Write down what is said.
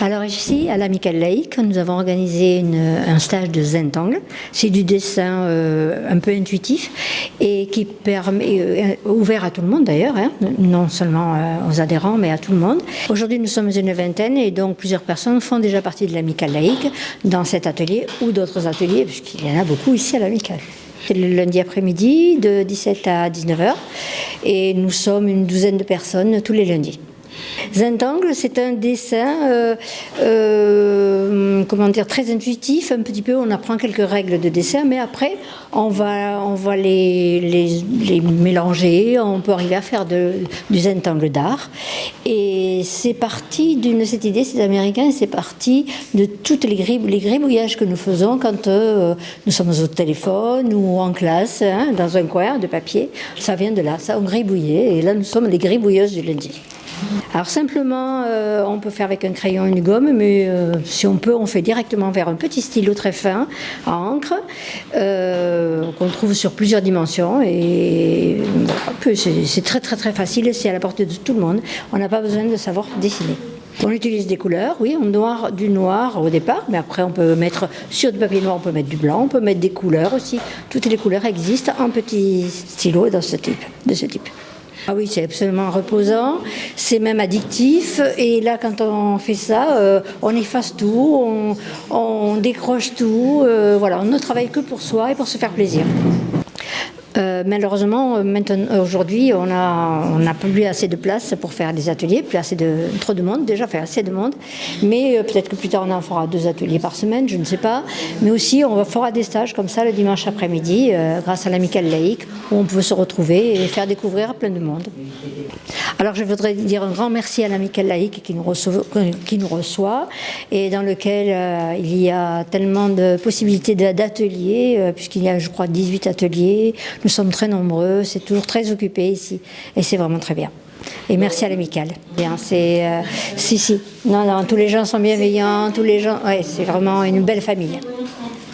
Alors ici, à l'Amicale laïque, nous avons organisé un stage de Zentangle. C'est du dessin un peu intuitif et qui permet, ouvert à tout le monde d'ailleurs, hein, non seulement aux adhérents mais à tout le monde. Aujourd'hui nous sommes une vingtaine et donc plusieurs personnes font déjà partie de l'Amicale laïque dans cet atelier ou d'autres ateliers puisqu'il y en a beaucoup ici à l'Amicale. C'est le lundi après-midi de 17 à 19h et nous sommes une douzaine de personnes tous les lundis. Zentangle, c'est un dessin très intuitif, un petit peu, on apprend quelques règles de dessin, mais après on va les mélanger, on peut arriver à faire du Zentangle d'art. Et c'est parti cette idée, c'est américain, c'est parti de toutes les gribouillages que nous faisons quand nous sommes au téléphone ou en classe, hein, dans un coin de papier. Ça vient de là, ça on gribouillait, et là nous sommes les gribouilleuses du lundi. Alors simplement, on peut faire avec un crayon et une gomme, mais si on peut, on fait directement vers un petit stylo très fin, à encre, qu'on trouve sur plusieurs dimensions. Et voilà, c'est très très très facile et c'est à la portée de tout le monde. On n'a pas besoin de savoir dessiner. On utilise des couleurs, oui, du noir au départ, mais après on peut mettre sur du papier noir, on peut mettre du blanc, on peut mettre des couleurs aussi. Toutes les couleurs existent en petits stylos de ce type. Ah oui, c'est absolument reposant, c'est même addictif et là quand on fait ça, on efface tout, on décroche tout, voilà, on ne travaille que pour soi et pour se faire plaisir. Malheureusement, aujourd'hui, on n'a plus assez de place pour faire des ateliers, trop de monde, déjà fait assez de monde, mais peut-être que plus tard on en fera 2 ateliers par semaine, je ne sais pas, mais aussi on fera des stages comme ça le dimanche après-midi, grâce à l'Amicale laïque, où on peut se retrouver et faire découvrir à plein de monde. Alors je voudrais dire un grand merci à l'Amicale laïque qui nous reçoit et dans lequel il y a tellement de possibilités d'ateliers, puisqu'il y a je crois 18 ateliers, nous sommes très nombreux, c'est toujours très occupé ici et c'est vraiment très bien. Et merci à l'Amicale. Bien, Non, tous les gens sont bienveillants, tous les gens, ouais, c'est vraiment une belle famille.